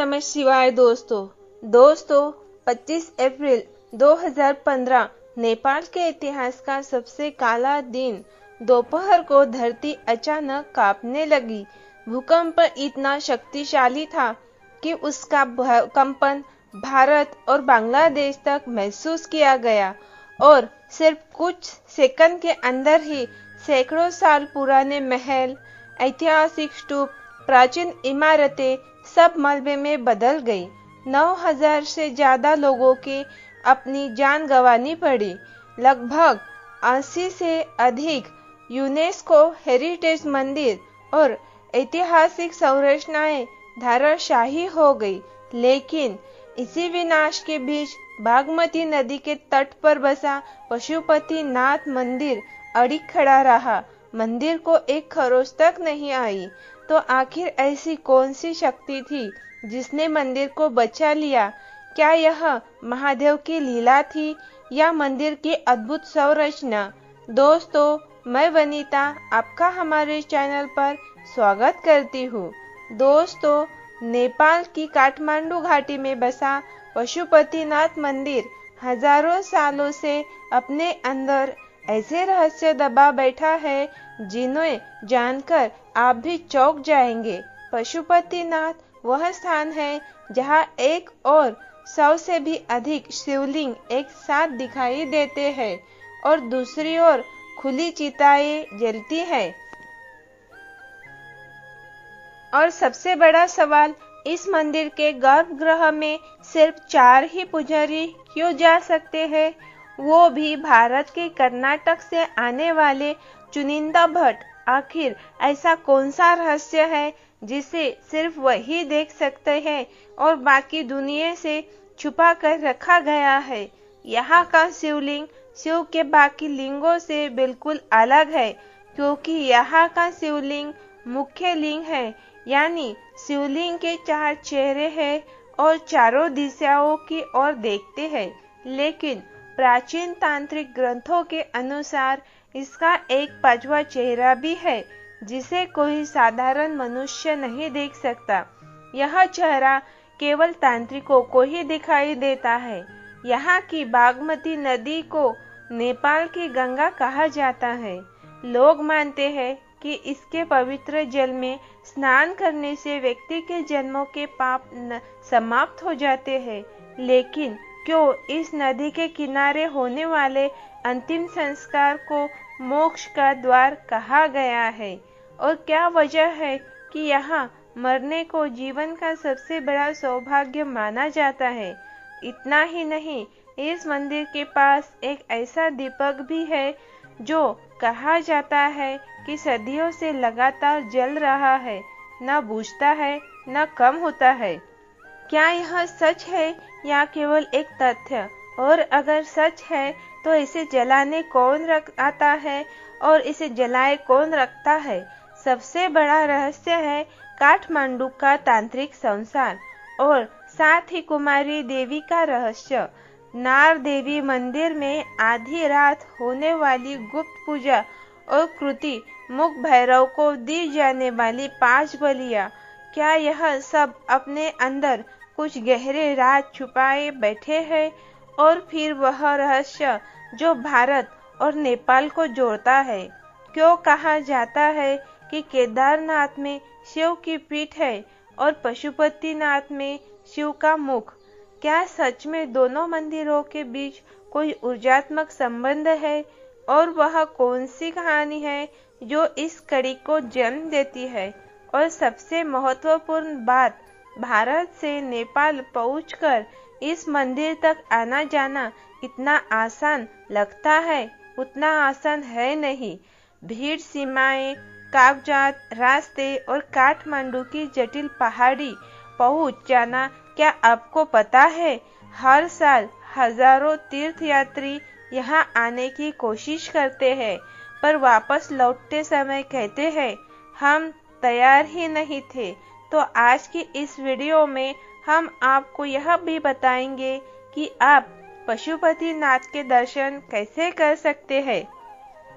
नमः शिवाय दोस्तों 25 अप्रैल 2015 नेपाल के इतिहास का सबसे काला दिन। दोपहर को धरती अचानक कांपने लगी। भूकंप इतना शक्तिशाली था कि उसका कंपन भारत और बांग्लादेश तक महसूस किया गया और सिर्फ कुछ सेकंड के अंदर ही सैकड़ों साल पुराने महल, ऐतिहासिक स्तूप, प्राचीन इमारतें सब मलबे में बदल गई। 9000 से ज्यादा लोगों की अपनी जान गंवानी पड़ी। लगभग 80 से अधिक यूनेस्को हेरिटेज मंदिर और ऐतिहासिक संरचनाएं धराशायी हो गई। लेकिन इसी विनाश के बीच बागमती नदी के तट पर बसा पशुपतिनाथ मंदिर अडिग खड़ा रहा। मंदिर को एक खरोच तक नहीं आई। तो आखिर ऐसी कौन सी शक्ति थी जिसने मंदिर को बचा लिया? क्या यह महादेव की लीला थी या मंदिर की अद्भुत संरचना? दोस्तों, मैं वनीता आपका हमारे चैनल पर स्वागत करती हूँ। दोस्तों, नेपाल की काठमांडू घाटी में बसा पशुपतिनाथ मंदिर हजारों सालों से अपने अंदर ऐसे रहस्य दबा बैठा है जिन्हें जानकर आप भी चौंक जाएंगे। पशुपतिनाथ वह स्थान है जहां एक और 100 से भी अधिक शिवलिंग एक साथ दिखाई देते हैं और दूसरी ओर खुली चिताएं जलती हैं। और सबसे बड़ा सवाल, इस मंदिर के गर्भगृह में सिर्फ 4 ही पुजारी क्यों जा सकते हैं, वो भी भारत के कर्नाटक से आने वाले चुनिंदा भट्ट? आखिर ऐसा कौन सा रहस्य है जिसे सिर्फ वही देख सकते हैं और बाकी दुनिया से छुपा कर रखा गया है? यहाँ का शिवलिंग शिव के बाकी लिंगों से बिल्कुल अलग है, क्योंकि यहाँ का शिवलिंग मुख्य लिंग है, यानी शिवलिंग के 4 चेहरे हैं और चारों दिशाओं की ओर देखते हैं। लेकिन प्राचीन तांत्रिक ग्रंथों के अनुसार इसका एक 5वां चेहरा भी है जिसे कोई साधारण मनुष्य नहीं देख सकता। यह चेहरा केवल तांत्रिकों को ही दिखाई देता है। यहाँ की बागमती नदी को नेपाल की गंगा कहा जाता है। लोग मानते हैं कि इसके पवित्र जल में स्नान करने से व्यक्ति के जन्मों के पाप समाप्त हो जाते हैं। लेकिन क्यों इस नदी के किनारे होने वाले अंतिम संस्कार को मोक्ष का द्वार कहा गया है? और क्या वजह है कि यहाँ मरने को जीवन का सबसे बड़ा सौभाग्य माना जाता है? इतना ही नहीं, इस मंदिर के पास एक ऐसा दीपक भी है जो कहा जाता है कि सदियों से लगातार जल रहा है, न बुझता है न कम होता है। क्या यह सच है या केवल एक तथ्य? और अगर सच है तो इसे जलाने कौन आता है और इसे जलाए कौन रखता है? सबसे बड़ा रहस्य है काठमांडू का तांत्रिक संसार और साथ ही कुमारी देवी का रहस्य। नार देवी मंदिर में आधी रात होने वाली गुप्त पूजा और कृति, मुख भैरव को दी जाने वाली 5 बलियां, क्या यह सब अपने अंदर कुछ गहरे राज छुपाए बैठे हैं? और फिर वह रहस्य जो भारत और नेपाल को जोड़ता है। क्यों कहा जाता है कि केदारनाथ में शिव की पीठ है और पशुपतिनाथ में शिव का मुख? क्या सच में दोनों मंदिरों के बीच कोई ऊर्जात्मक संबंध है? और वह कौन सी कहानी है जो इस कड़ी को जन्म देती है? और सबसे महत्वपूर्ण बात, भारत से नेपाल पहुंचकर इस मंदिर तक आना जाना इतना आसान लगता है, उतना आसान है नहीं। भीड़, सीमाएं, कागजात, रास्ते और काठमांडू की जटिल पहाड़ी पहुंच जाना, क्या आपको पता है हर साल हजारों तीर्थयात्री यहाँ आने की कोशिश करते हैं, पर वापस लौटते समय कहते हैं हम तैयार ही नहीं थे। तो आज की इस वीडियो में हम आपको यह भी बताएंगे कि आप पशुपतिनाथ के दर्शन कैसे कर सकते हैं।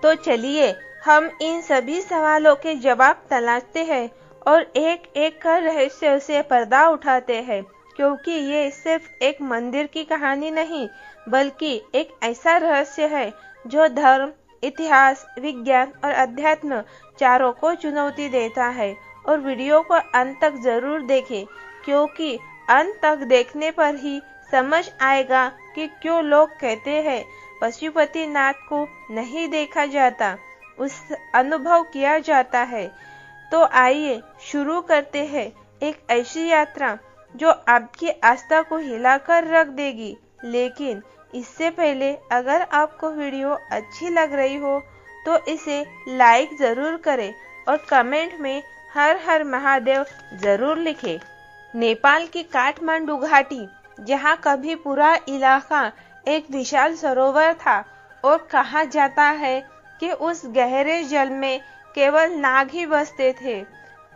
तो चलिए हम इन सभी सवालों के जवाब तलाशते हैं और एक एक कर रहस्य से पर्दा उठाते हैं, क्योंकि ये सिर्फ एक मंदिर की कहानी नहीं, बल्कि एक ऐसा रहस्य है जो धर्म, इतिहास, विज्ञान और अध्यात्म चारों को चुनौती देता है। और वीडियो को अंत तक जरूर देखें, क्योंकि अंत तक देखने पर ही समझ आएगा कि क्यों लोग कहते हैं पशुपतिनाथ को नहीं देखा जाता, उस अनुभव किया जाता है। तो आइए शुरू करते हैं एक ऐसी यात्रा जो आपकी आस्था को हिलाकर रख देगी। लेकिन इससे पहले अगर आपको वीडियो अच्छी लग रही हो तो इसे लाइक जरूर करें और कमेंट में हर हर महादेव जरूर लिखें। नेपाल की काठमांडू घाटी, जहां कभी पूरा इलाका एक विशाल सरोवर था और कहा जाता है कि उस गहरे जल में केवल नाग ही बसते थे,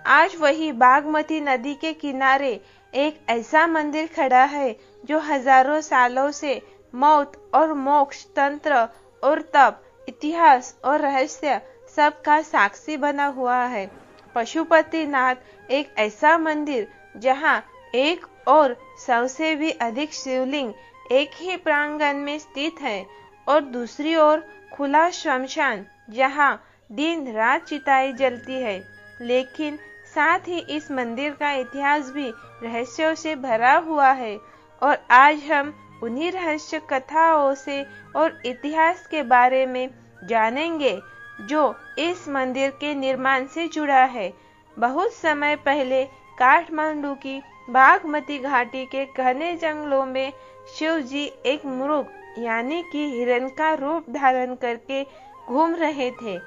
आज वही बागमती नदी के किनारे एक ऐसा मंदिर खड़ा है जो हजारों सालों से मौत और मोक्ष, तंत्र और तप, इतिहास और रहस्य सबका साक्षी बना हुआ है। पशुपतिनाथ एक ऐसा मंदिर जहां एक और 100 से भी अधिक शिवलिंग एक ही प्रांगण में स्थित है और दूसरी ओर खुला श्मशान जहां दिन रात चिताएं जलती है। लेकिन साथ ही इस मंदिर का इतिहास भी रहस्यों से भरा हुआ है और आज हम उन्हीं रहस्य कथाओं से और इतिहास के बारे में जानेंगे जो इस मंदिर के निर्माण से जुड़ा है। बहुत समय पहले काठमांडू की बागमती घाटी के घने जंगलों में शिव जी एक मृग यानी कि हिरण का रूप धारण करके घूम रहे थे।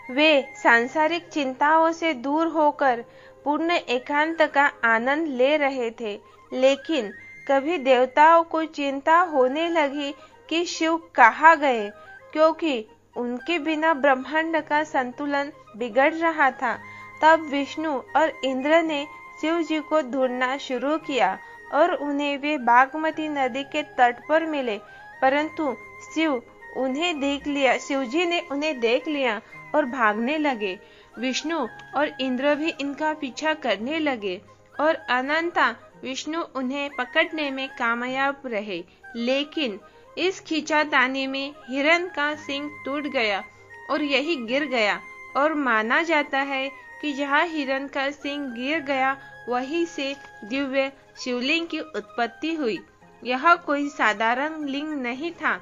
वे सांसारिक चिंताओं से दूर होकर पूर्ण एकांत का आनंद ले रहे थे। लेकिन कभी देवताओं को चिंता होने लगी कि शिव कहाँ गए, क्योंकि उनके बिना ब्रह्मांड का संतुलन बिगड़ रहा था। तब विष्णु और इंद्र ने शिव जी को ढूंढना शुरू किया और उन्हें वे बागमती नदी के तट पर मिले, परंतु शिव जी ने उन्हें देख लिया और भागने लगे। विष्णु और इंद्र भी इनका पीछा करने लगे और अनंता विष्णु उन्हें पकड़ने में कामयाब रहे। लेकिन इस खींचातानी में हिरण का सींग टूट गया और यही गिर गया और माना जाता है कि जहाँ हिरण का सींग गिर गया वहीं से दिव्य शिवलिंग की उत्पत्ति हुई। यह कोई साधारण लिंग नहीं था,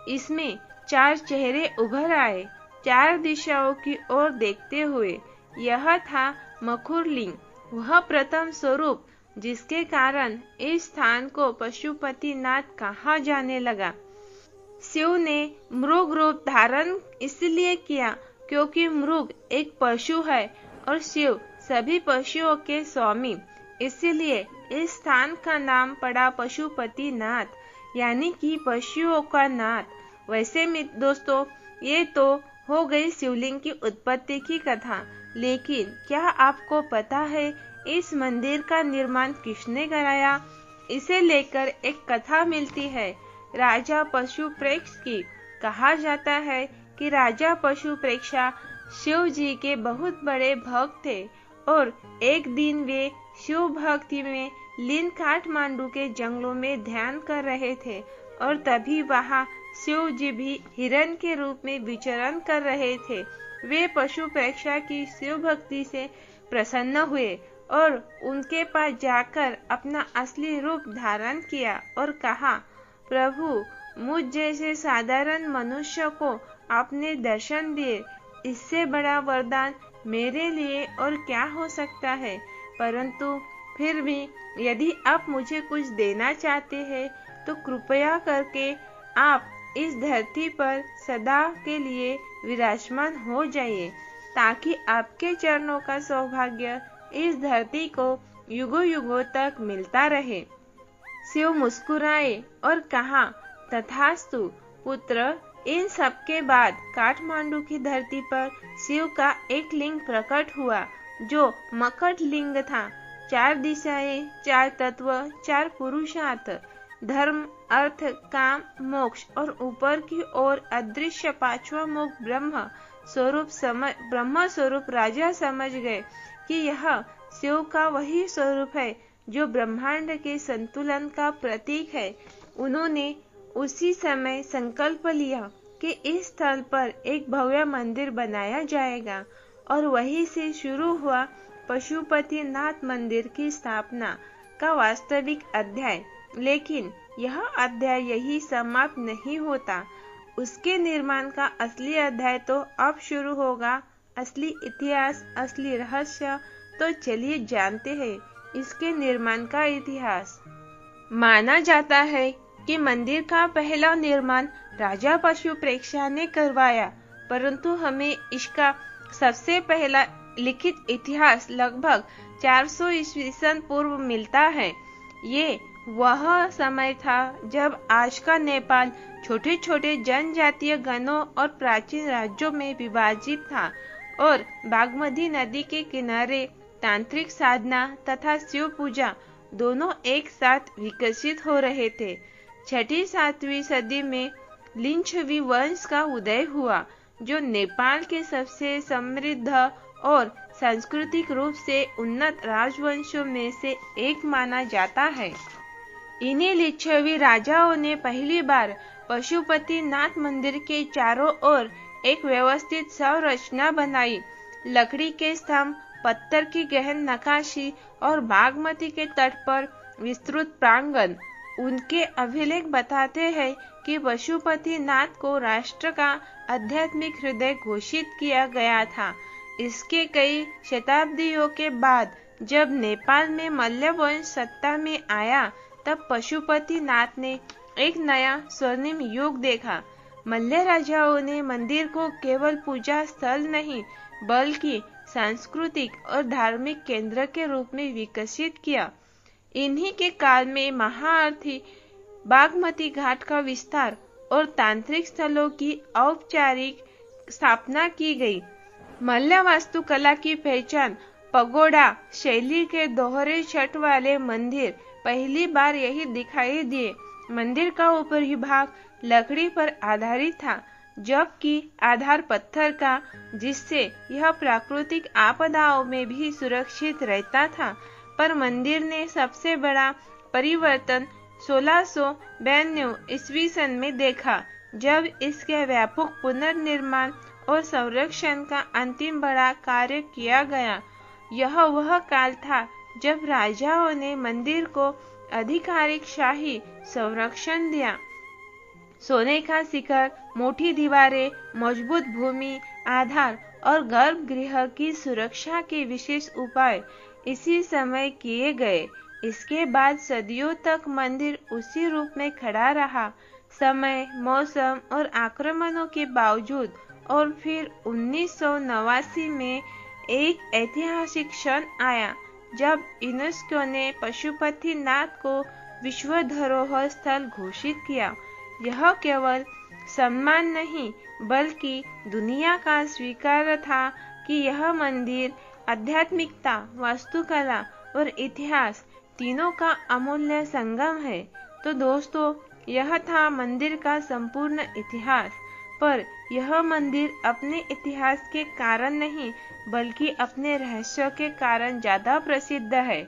इसमें 4 चेहरे उभर आए, 4 दिशाओं की ओर देखते हुए। यह था मखुर लिंग, वह प्रथम स्वरूप जिसके कारण इस स्थान को पशुपतिनाथ कहा जाने लगा। शिव ने मृग रूप धारण इसलिए किया क्योंकि मृग एक पशु है और शिव सभी पशुओं के स्वामी, इसलिए इस स्थान का नाम पड़ा पशुपतिनाथ, यानी कि पशुओं का नाथ। वैसे दोस्तों, ये तो हो गई शिवलिंग की उत्पत्ति की कथा, लेकिन क्या आपको पता है इस मंदिर का निर्माण किसने कराया? इसे लेकर एक कथा मिलती है राजा पशुप्रेक्ष की। कहा जाता है कि राजा पशुप्रेक्षा शिव जी के बहुत बड़े भक्त थे और एक दिन वे शिव भक्ति में लीन काठमांडू के जंगलों में ध्यान कर रहे थे और तभी वहां शिव जी भी हिरण के रूप में विचरण कर रहे थे। वे पशुप्रेक्षा की शिव भक्ति से प्रसन्न हुए और उनके पास जाकर अपना असली रूप धारण किया और कहा, प्रभु, मुझ जैसे साधारण मनुष्य को आपने दर्शन दिए, इससे बड़ा वरदान मेरे लिए और क्या हो सकता है। परंतु फिर भी यदि आप मुझे कुछ देना चाहते हैं तो कृपया करके आप इस धरती पर सदा के लिए विराजमान हो जाइए, ताकि आपके चरणों का सौभाग्य इस धरती को युगों युगों तक मिलता रहे। शिव मुस्कुराए और कहा, तथास्तु पुत्र। इन सब के बाद काठमांडू की धरती पर शिव का एक लिंग प्रकट हुआ जो मकट लिंग था। 4 दिशाएं, 4 तत्व, 4 पुरुषार्थ, धर्म, अर्थ, काम, मोक्ष और ऊपर की ओर अदृश्य 5वां मुख ब्रह्म ब्रह्म स्वरूप राजा समझ गए कि यह शिव का वही स्वरूप है जो ब्रह्मांड के संतुलन का प्रतीक है। उन्होंने उसी समय संकल्प लिया कि इस स्थल पर एक भव्य मंदिर बनाया जाएगा और वहीं से शुरू हुआ पशुपतिनाथ मंदिर की स्थापना का वास्तविक अध्याय। लेकिन यह अध्याय यही समाप्त नहीं होता। उसके निर्माण का असली अध्याय तो अब शुरू होगा। असली इतिहास, असली रहस्य। तो चलिए जानते हैं इसके निर्माण का इतिहास। माना जाता है कि मंदिर का पहला निर्माण राजा पशुप्रेक्षा ने करवाया, परंतु हमें इसका सबसे पहला लिखित इतिहास लगभग 400 ईस्वी पूर्व मिलता है। ये वह समय था जब आज का नेपाल छोटे छोटे जनजातीय गणों और प्राचीन राज्यों में विभाजित था और बागमती नदी के किनारे तांत्रिक साधना तथा शिव पूजा दोनों एक साथ विकसित हो रहे थे। 6वीं-7वीं सदी में लिच्छवी वंश का उदय हुआ, जो नेपाल के सबसे समृद्ध और सांस्कृतिक रूप से उन्नत राजवंशों में से एक माना जाता है। इन्हीं लिच्छवी राजाओं ने पहली बार पशुपतिनाथ मंदिर के चारों ओर एक व्यवस्थित संरचना बनाई। लकड़ी के स्तंभ, पत्थर की गहन नक्काशी और बागमती के तट पर विस्तृत प्रांगण उनके अभिलेख बताते हैं कि पशुपतिनाथ को राष्ट्र का आध्यात्मिक हृदय घोषित किया गया था। इसके कई शताब्दियों के बाद जब नेपाल में मल्ल वंश सत्ता में आया, तब पशुपतिनाथ ने एक नया स्वर्णिम युग देखा। मल्ल राजाओं ने मंदिर को केवल पूजा स्थल नहीं बल्कि सांस्कृतिक और धार्मिक केंद्र के रूप में विकसित किया। इन्हीं के काल में महाआरती, बागमती घाट का विस्तार और तांत्रिक स्थलों की औपचारिक स्थापना की गई। मल्ल वास्तुकला की पहचान पगोडा शैली के दोहरे छत वाले मंदिर पहली बार यही दिखाई दिए। मंदिर का ऊपरी भाग लकड़ी पर आधारित था, जबकि आधार पत्थर का, जिससे यह प्राकृतिक आपदाओं में भी सुरक्षित रहता था। पर मंदिर ने सबसे बड़ा परिवर्तन 1692 ईस्वी सन में देखा, जब इसके व्यापक पुनर्निर्माण और संरक्षण का अंतिम बड़ा कार्य किया गया। यह वह काल था जब राजाओं ने मंदिर को आधिकारिक शाही संरक्षण दिया। सोने का शिखर, मोटी दीवारें, मजबूत भूमि आधार और गर्भगृह की सुरक्षा के विशेष उपाय इसी समय किए गए। इसके बाद सदियों तक मंदिर उसी रूप में खड़ा रहा। समय, मौसम और आक्रमणों के बावजूद और फिर 1989 में एक ऐतिहासिक क्षण आया जब यूनेस्को ने पशुपतिनाथ को विश्व धरोहर स्थल घोषित किया। यह केवल सम्मान नहीं बल्कि दुनिया का स्वीकार था कि यह मंदिर आध्यात्मिकता, वास्तुकला और इतिहास तीनों का अमूल्य संगम है। तो दोस्तों, यह था मंदिर का संपूर्ण इतिहास। पर यह मंदिर अपने इतिहास के कारण नहीं बल्कि अपने रहस्य के कारण ज्यादा प्रसिद्ध है।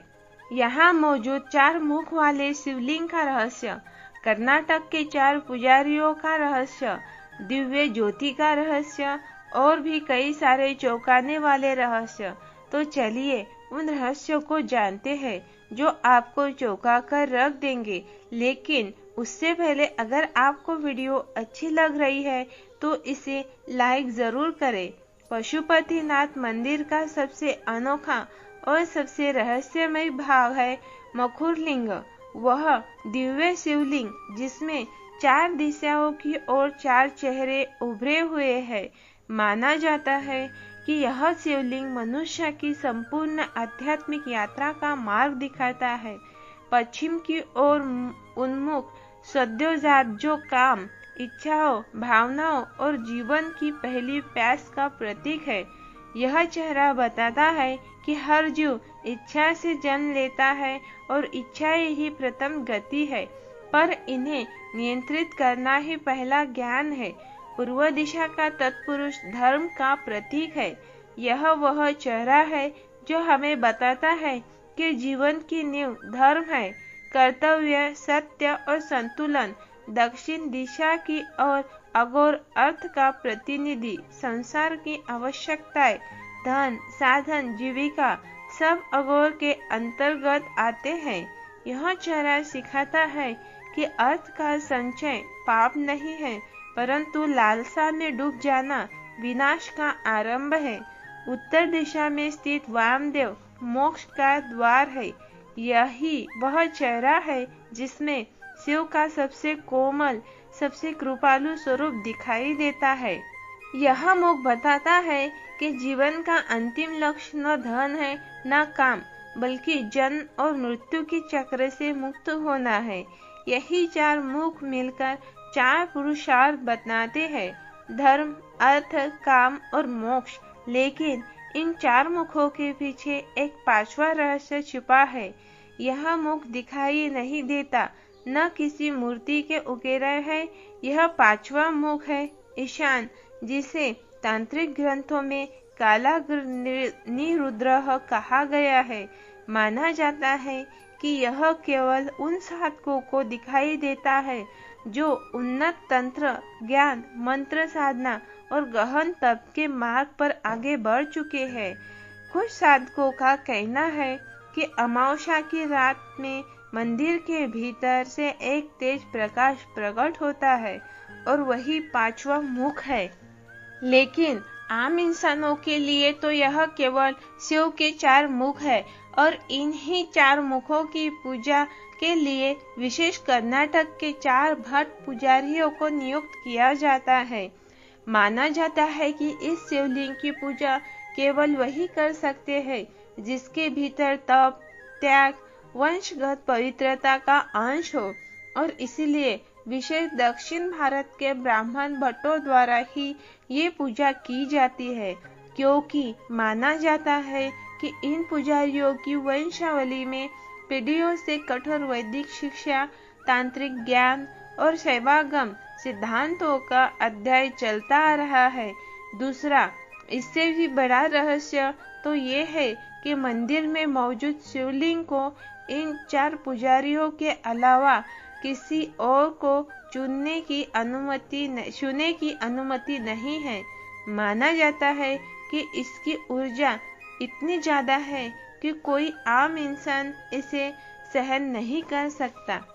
यहाँ मौजूद 4 मुख वाले शिवलिंग का रहस्य, कर्नाटक के 4 पुजारियों का रहस्य, दिव्य ज्योति का रहस्य और भी कई सारे चौंकाने वाले रहस्य। तो चलिए उन रहस्यों को जानते हैं जो आपको चौंका कर रख देंगे। लेकिन उससे पहले अगर आपको वीडियो अच्छी लग रही है तो इसे लाइक जरूर करें। पशुपतिनाथ मंदिर का सबसे अनोखा और सबसे रहस्यमय भाग है मखुरलिंग, वह दिव्य शिवलिंग जिसमें 4 दिशाओं की ओर 4 चेहरे उभरे हुए हैं। माना जाता है कि यह शिवलिंग मनुष्य की संपूर्ण आध्यात्मिक यात्रा का मार्ग दिखाता है। पश्चिम की ओर उन्मुख सद्योजात जो काम, इच्छाओं, भावनाओं और जीवन की पहली प्यास का प्रतीक है। यह चेहरा बताता है कि हर जीव इच्छा से जन्म लेता है और इच्छा ही प्रथम गति है, पर इन्हें नियंत्रित करना ही पहला ज्ञान है। पूर्व दिशा का तत्पुरुष धर्म का प्रतीक है। यह वह चेहरा है जो हमें बताता है कि जीवन की नींव धर्म है। कर्तव्य, सत्य और संतुलन। दक्षिण दिशा की ओर अघोर अर्थ का प्रतिनिधि। संसार की आवश्यकताएं, धन, साधन, जीविका सब अघोर के अंतर्गत आते हैं। यह चेहरा सिखाता है कि अर्थ का संचय पाप नहीं है, परंतु लालसा में डूब जाना विनाश का आरंभ है। उत्तर दिशा में स्थित वामदेव मोक्ष का द्वार है। यही वह चेहरा है जिसमें शिव का सबसे कोमल, सबसे कृपालु स्वरूप दिखाई देता है। यह मुख बताता है कि जीवन का अंतिम लक्ष्य न धन है न काम, बल्कि जन्म और मृत्यु के चक्र से मुक्त होना है। यही चार मुख मिलकर चार पुरुषार्थ बताते हैं, धर्म, अर्थ, काम और मोक्ष। लेकिन इन चार मुखों के पीछे एक पांचवा रहस्य छिपा है। यह मुख दिखाई नहीं देता, न किसी मूर्ति के उकेरा है। यह पांचवा मुख है ईशान, जिसे तांत्रिक ग्रंथों में काला निरुद्र कहा गया है। माना जाता है कि यह केवल उन साधकों को दिखाई देता है जो उन्नत तंत्र, ज्ञान, मंत्र साधना और गहन तप के मार्ग पर आगे बढ़ चुके हैं। कुछ साधकों का कहना है कि अमावस्या की रात में मंदिर के भीतर से एक तेज प्रकाश प्रकट होता है और वही पांचवा मुख है। लेकिन आम इंसानों के लिए तो यह केवल शिव के चार मुख है और इन्हीं चार मुखों की पूजा के लिए विशेष कर्नाटक के 4 भट्ट पुजारियों को नियुक्त किया जाता है। माना जाता है कि इस शिवलिंग की पूजा केवल वही कर सकते हैं जिसके भीतर तप, त्याग, वंशगत पवित्रता का अंश हो, और इसलिए विशेष दक्षिण भारत के ब्राह्मण भट्टों द्वारा ही ये पूजा की जाती है, क्योंकि माना जाता है कि इन पुजारियों की वंशावली में पीढ़ियों से कठोर वैदिक शिक्षा, तांत्रिक ज्ञान और सेवागम सिद्धांतों का अध्याय चलता आ रहा है। दूसरा, इससे भी बड़ा रहस्य तो ये है कि मंदिर में मौजूद शिवलिंग को इन 4 पुजारियों के अलावा किसी और को छूने की अनुमति नहीं है। माना जाता है कि इसकी ऊर्जा इतनी ज्यादा है कि कोई आम इंसान इसे सहन नहीं कर सकता।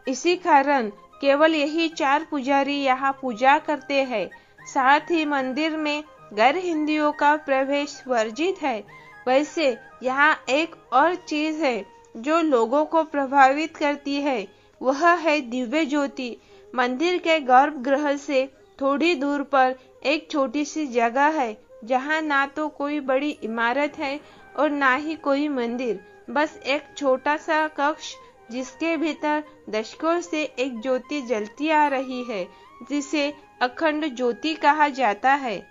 इसी कारण केवल यही 4 पुजारी यहाँ पूजा करते हैं। साथ ही मंदिर में गैर हिंदुओं का प्रवेश वर्जित है। वैसे यहाँ एक और चीज है जो लोगों को प्रभावित करती है, वह है दिव्य ज्योति। मंदिर के गर्भगृह से थोड़ी दूर पर एक छोटी सी जगह है जहाँ ना तो कोई बड़ी इमारत है और ना ही कोई मंदिर, बस एक छोटा सा कक्ष जिसके भीतर दशकों से एक ज्योति जलती आ रही है, जिसे अखंड ज्योति कहा जाता है।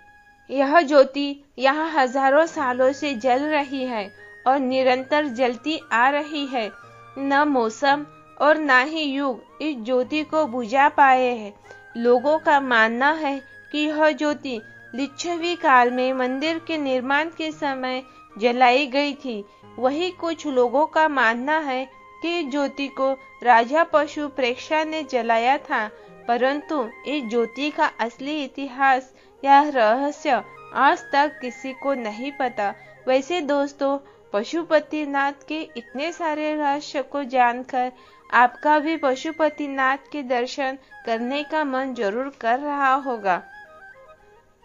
यह ज्योति यहाँ हजारों सालों से जल रही है और निरंतर जलती आ रही है। न मौसम और न ही युग इस ज्योति को बुझा पाए हैं। लोगों का मानना है कि यह ज्योति लिच्छवी काल में मंदिर के निर्माण के समय जलाई गई थी। वही कुछ लोगों का मानना है कि ज्योति को राजा पशु प्रेक्षा ने जलाया था, परंतु इस ज्योति का असली इतिहास या रहस्य आज तक किसी को नहीं पता। वैसे दोस्तों, पशुपतिनाथ के इतने सारे रहस्य को जानकर आपका भी पशुपतिनाथ के दर्शन करने का मन जरूर कर रहा होगा।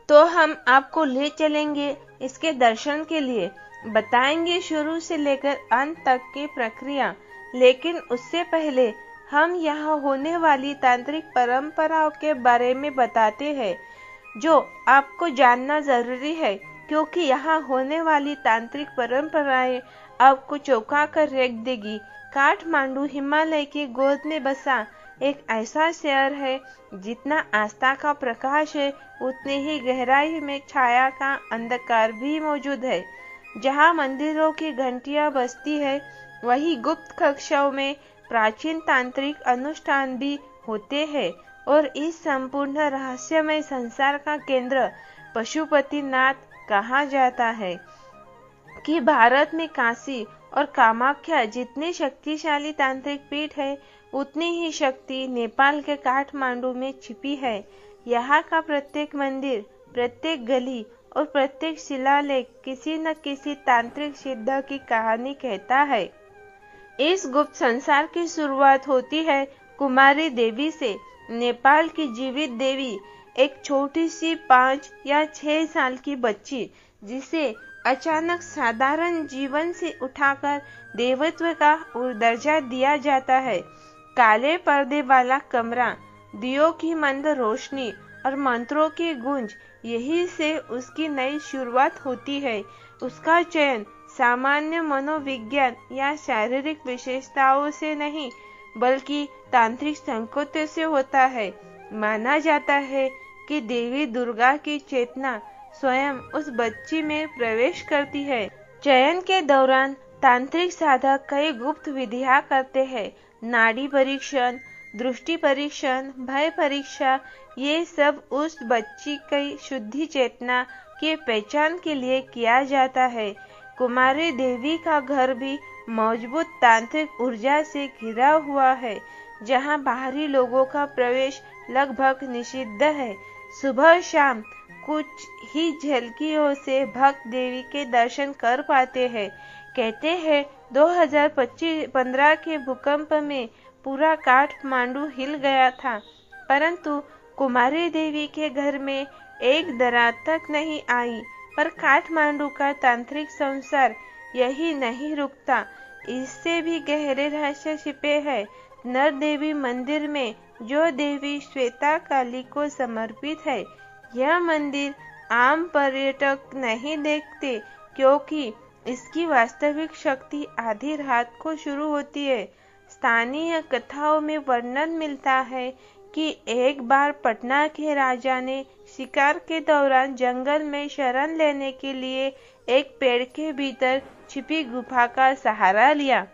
तो हम आपको ले चलेंगे इसके दर्शन के लिए, बताएंगे शुरू से लेकर अंत तक की प्रक्रिया। लेकिन उससे पहले हम यहाँ होने वाली तांत्रिक परंपराओं के बारे में बताते हैं जो आपको जानना जरूरी है, क्योंकि यहाँ होने वाली तांत्रिक परंपराएं आपको चौंका कर रख देगी। काठमांडू हिमालय की गोद में बसा एक ऐसा शहर है, जितना आस्था का प्रकाश है उतनी ही गहराई में छाया का अंधकार भी मौजूद है। जहाँ मंदिरों की घंटियां बजती है, वही गुप्त कक्षों में प्राचीन तांत्रिक अनुष्ठान भी होते हैं। और इस संपूर्ण रहस्यमय संसार का केंद्र पशुपतिनाथ कहा जाता है कि भारत में काशी और कामाख्या जितनी शक्तिशाली तांत्रिक पीठ है, उतनी ही शक्ति नेपाल के काठमांडू में छिपी है। यहाँ का प्रत्येक मंदिर, प्रत्येक गली और प्रत्येक शिलालेख किसी न किसी तांत्रिक सिद्ध की कहानी कहता है। इस गुप्त संसार की शुरुआत होती है कुमारी देवी से। नेपाल की जीवित देवी एक छोटी सी 5 या 6 साल की बच्ची, जिसे अचानक साधारण जीवन से उठाकर देवत्व का दर्जा दिया जाता है। काले पर्दे वाला कमरा, दियों की मंद रोशनी और मंत्रों की गूंज, यही से उसकी नई शुरुआत होती है। उसका चयन सामान्य मनोविज्ञान या शारीरिक विशेषताओं से नहीं, बल्कि तांत्रिक संकेतों से होता है। माना जाता है कि देवी दुर्गा की चेतना स्वयं उस बच्ची में प्रवेश करती है। चयन के दौरान तांत्रिक साधक कई गुप्त विधियां करते हैं। नाड़ी परीक्षण, दृष्टि परीक्षण, भय परीक्षा, ये सब उस बच्ची की शुद्धि चेतना की पहचान के लिए किया जाता है। कुमारी देवी का घर भी मजबूत तांत्रिक ऊर्जा से घिरा हुआ है, जहां बाहरी लोगों का प्रवेश लगभग निषिद्ध है। सुबह शाम कुछ ही झलकियों से भक्त देवी के दर्शन कर पाते हैं। कहते हैं 2015 के भूकंप में पूरा काठमांडू हिल गया था, परंतु कुमारी देवी के घर में एक दरार तक नहीं आई। पर काठमांडू का तांत्रिक संसार यही नहीं रुकता, इससे भी गहरे रहस्य छिपे हैं। नर देवी मंदिर में जो देवी श्वेता काली को समर्पित है, यह मंदिर आम पर्यटक नहीं देखते, क्योंकि इसकी वास्तविक शक्ति आधी रात को शुरू होती है। स्थानीय कथाओं में वर्णन मिलता है कि एक बार पटना के राजा ने शिकार के दौरान जंगल में शरण लेने के लिए एक पेड़ के भीतर छिपी गुफा का सहारा लिया।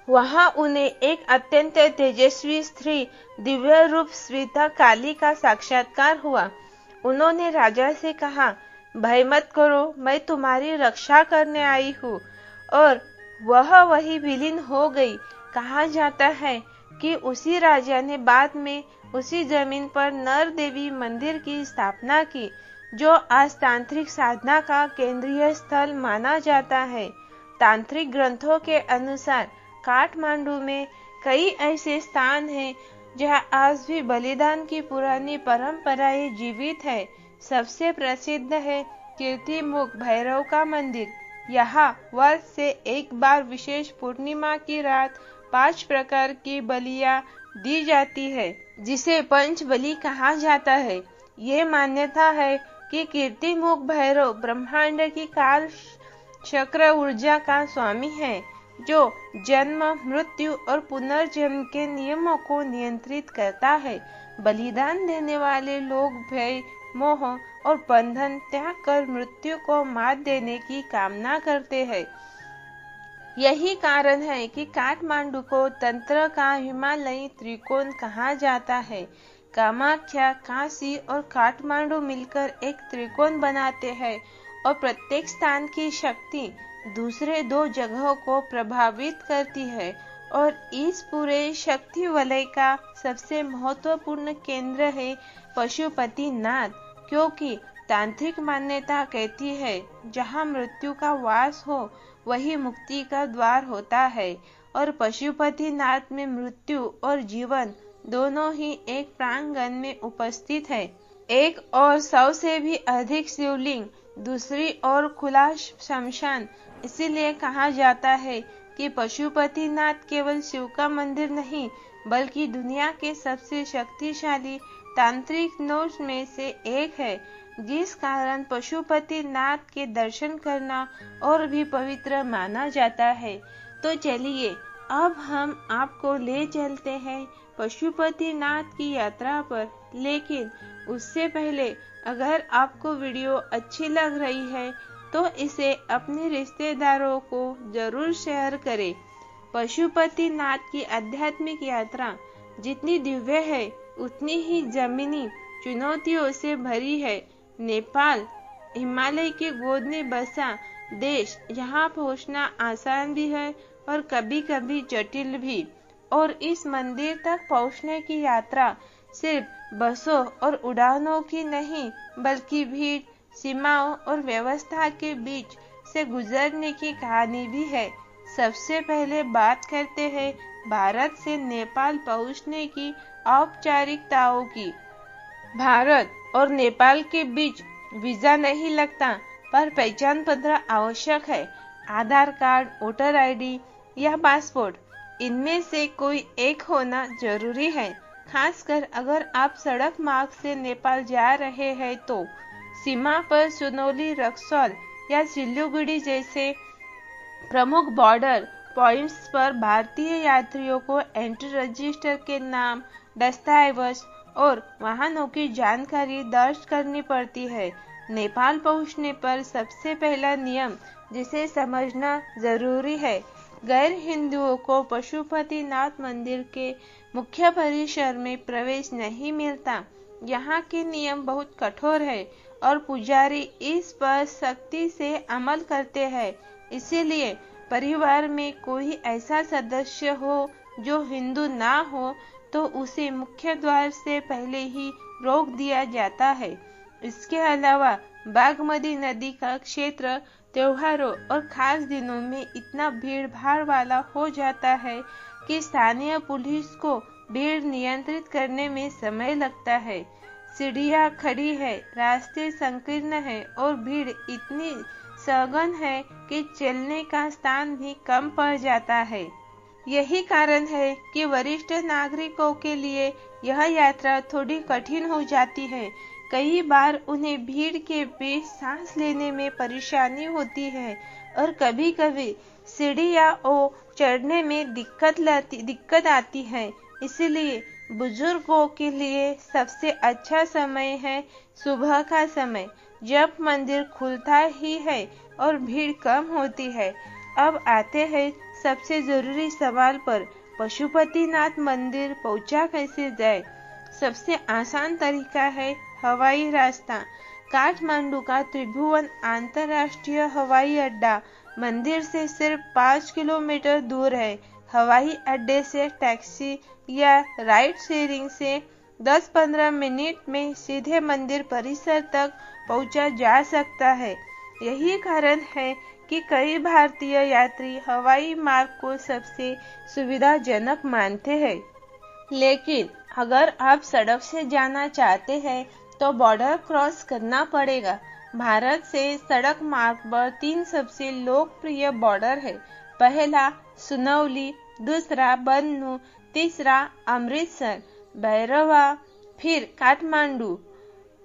वहां उन्हें एक अत्यंत तेजस्वी स्त्री दिव्य रूप श्वेता काली का साक्षात्कार हुआ। उन्होंने राजा से कहा, भय मत करो, मैं तुम्हारी रक्षा करने आई हूँ, और वह वही विलीन हो गई। कहा जाता है कि उसी राजा ने बाद में उसी जमीन पर नर देवी मंदिर की स्थापना की, जो आज तांत्रिक साधना का केंद्रीय स्थल माना जाता है। तांत्रिक ग्रंथों के अनुसार काठमांडू में कई ऐसे स्थान हैं जहां आज भी बलिदान की पुरानी परंपराएं जीवित है। सबसे प्रसिद्ध है कीर्तिमुख भैरव का मंदिर। यहाँ वर्ष से एक बार विशेष पूर्णिमा की रात 5 प्रकार की बलियां दी जाती है, जिसे पंच बलि कहा जाता है। ये मान्यता है कि कीर्तिमुख भैरव ब्रह्मांड की काल चक्र ऊर्जा का स्वामी है, जो जन्म, मृत्यु और पुनर्जन्म के नियमों को नियंत्रित करता है। बलिदान देने वाले लोग भय, मोह और बंधन त्याग कर मृत्यु को मात देने की कामना करते हैं। यही कारण है कि काठमांडू को तंत्र का हिमालयी त्रिकोण कहा जाता है। कामाख्या, काशी और काठमांडू मिलकर एक त्रिकोण बनाते हैं, और प्रत्येक स्थान की शक्ति दूसरे 2 जगहों को प्रभावित करती है। और इस पूरे शक्ति वलय का सबसे महत्वपूर्ण केंद्र है पशुपतिनाथ, क्योंकि तांत्रिक मान्यता कहती है जहाँ मृत्यु का वास हो वही मुक्ति का द्वार होता है, और पशुपतिनाथ में मृत्यु और जीवन दोनों ही एक प्रांगण में उपस्थित है। एक और 100 से भी अधिक शिवलिंग, दूसरी ओर खुला शमशान। इसीलिए कहा जाता है कि पशुपतिनाथ केवल शिव का मंदिर नहीं, बल्कि दुनिया के सबसे शक्तिशाली तांत्रिक नोट में से एक है, जिस कारण पशुपतिनाथ के दर्शन करना और भी पवित्र माना जाता है। तो चलिए अब हम आपको ले चलते हैं पशुपतिनाथ की यात्रा पर। लेकिन उससे पहले अगर आपको वीडियो अच्छी लग रही है तो इसे अपने रिश्तेदारों को जरूर शेयर करें। पशुपतिनाथ की आध्यात्मिक यात्रा जितनी दिव्य है, उतनी ही जमीनी चुनौतियों से भरी है। नेपाल हिमालय की गोद में बसा देश, यहाँ पहुँचना आसान भी है और कभी कभी जटिल भी। और इस मंदिर तक पहुँचने की यात्रा सिर्फ बसों और उड़ानों की नहीं, बल्कि भीड़, सीमाओं और व्यवस्था के बीच से गुजरने की कहानी भी है। सबसे पहले बात करते हैं भारत से नेपाल पहुंचने की औपचारिकताओं की। भारत और नेपाल के बीच वीजा नहीं लगता, पर पहचान पत्र आवश्यक है। आधार कार्ड, वोटर आईडी या पासपोर्ट, इनमें से कोई एक होना जरूरी है। खासकर अगर आप सड़क मार्ग से नेपाल जा रहे हैं तो सीमा पर सुनौली, रक्सौल या सिलीगुड़ी जैसे प्रमुख बॉर्डर पॉइंट्स पर भारतीय यात्रियों को एंट्री रजिस्टर के नाम, दस्तावेज और वाहनों की जानकारी दर्ज करनी पड़ती है। नेपाल पहुंचने पर सबसे पहला नियम जिसे समझना जरूरी है, गैर हिंदुओं को पशुपतिनाथ मंदिर के मुख्य परिसर में प्रवेश नहीं मिलता। यहाँ के नियम बहुत कठोर है और पुजारी इस पर सख्ती से अमल करते हैं। इसीलिए परिवार में कोई ऐसा सदस्य हो जो हिंदू ना हो तो उसे मुख्य द्वार से पहले ही रोक दिया जाता है। इसके अलावा बागमती नदी का क्षेत्र त्योहारों और खास दिनों में इतना भीड़ भाड़ वाला हो जाता है कि स्थानीय पुलिस को भीड़ नियंत्रित करने में समय लगता है। सीढ़ियाँ खड़ी है, रास्ते संकीर्ण है और भीड़ इतनी सघन है कि चलने का स्थान भी कम पड़ जाता है। यही कारण है कि वरिष्ठ नागरिकों के लिए यह यात्रा थोड़ी कठिन हो जाती है। कई बार उन्हें भीड़ के बीच सांस लेने में परेशानी होती है और कभी कभी सीढ़ियाँ चढ़ने में दिक्कत आती है। इसलिए बुजुर्गों के लिए सबसे अच्छा समय है सुबह का समय, जब मंदिर खुलता ही है और भीड़ कम होती है। अब आते हैं सबसे जरूरी सवाल पर, पशुपतिनाथ मंदिर पहुंचा कैसे जाए। सबसे आसान तरीका है हवाई रास्ता। काठमांडू का त्रिभुवन अंतर्राष्ट्रीय हवाई अड्डा मंदिर से सिर्फ 5 किलोमीटर दूर है। हवाई अड्डे से टैक्सी या राइड शेयरिंग से 10-15 मिनट में सीधे मंदिर परिसर तक पहुंचा जा सकता है। यही कारण है कि कई भारतीय यात्री हवाई मार्ग को सबसे सुविधाजनक मानते हैं। लेकिन अगर आप सड़क से जाना चाहते हैं तो बॉर्डर क्रॉस करना पड़ेगा। भारत से सड़क मार्ग पर 3 सबसे लोकप्रिय बॉर्डर है। पहला सुनौली, दूसरा बन्नू, तीसरा अमृतसर भैरवा, फिर काठमांडू,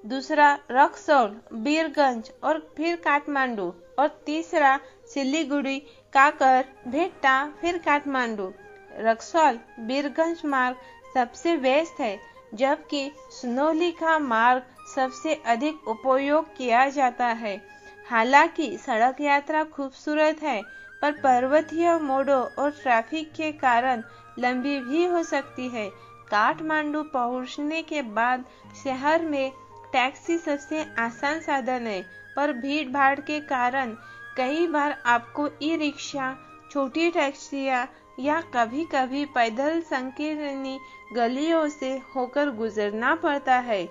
दूसरा रक्सौल, बीरगंज और फिर काठमांडू, और तीसरा सिलीगुड़ी, काकर, भेट्टा, फिर काठमांडू। रक्सौल बीरगंज मार्ग सबसे व्यस्त है, जबकि सुनौली का मार्ग सबसे अधिक उपयोग किया जाता है। हालांकि सड़क यात्रा खूबसूरत है, पर पर्वतीय मोड़ों और ट्रैफिक के कारण लंबी भी हो सकती है। काठमांडू पहुंचने के बाद शहर में टैक्सी सबसे आसान साधन है, पर भीड़ भाड़ के कारण कई बार आपको ई रिक्शा, छोटी टैक्सियाँ या कभी कभी पैदल संकीर्ण गलियों से होकर गुजरना पड़ता है।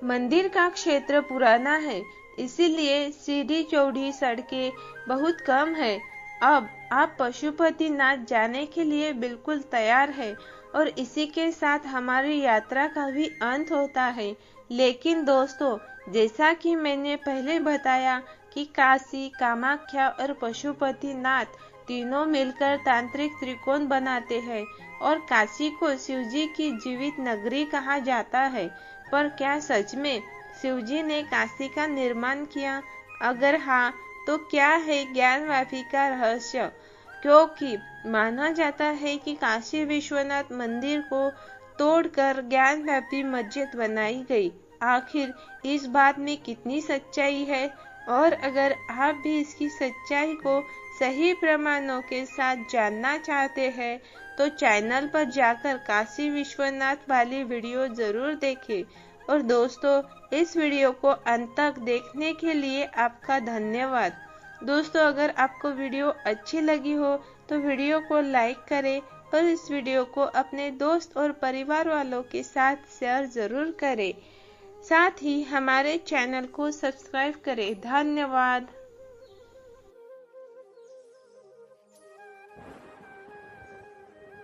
मंदिर का क्षेत्र पुराना है, इसीलिए सीधी चौड़ी सड़कें बहुत कम है। अब आप पशुपतिनाथ जाने के लिए बिल्कुल तैयार है और इसी के साथ हमारी यात्रा का भी अंत होता है। लेकिन दोस्तों, जैसा कि मैंने पहले बताया कि काशी, कामाख्या और पशुपतिनाथ तीनों मिलकर तांत्रिक त्रिकोण बनाते हैं और काशी को शिवजी की जीवित नगरी कहा जाता है। पर क्या सच में शिवजी ने काशी का निर्माण किया? अगर हाँ, तो क्या है ज्ञानवापी का रहस्य? क्योंकि माना जाता है कि काशी विश्वनाथ मंदिर को तोड़कर ज्ञानवापी मस्जिद बनाई गई। आखिर इस बात में कितनी सच्चाई है? और अगर आप भी इसकी सच्चाई को सही प्रमाणों के साथ जानना चाहते हैं तो चैनल पर जाकर काशी विश्वनाथ वाली वीडियो जरूर देखें। और दोस्तों, इस वीडियो को अंत तक देखने के लिए आपका धन्यवाद। दोस्तों, अगर आपको वीडियो अच्छी लगी हो तो वीडियो को लाइक करें और इस वीडियो को अपने दोस्त और परिवार वालों के साथ शेयर जरूर करें। साथ ही हमारे चैनल को सब्सक्राइब करें। धन्यवाद।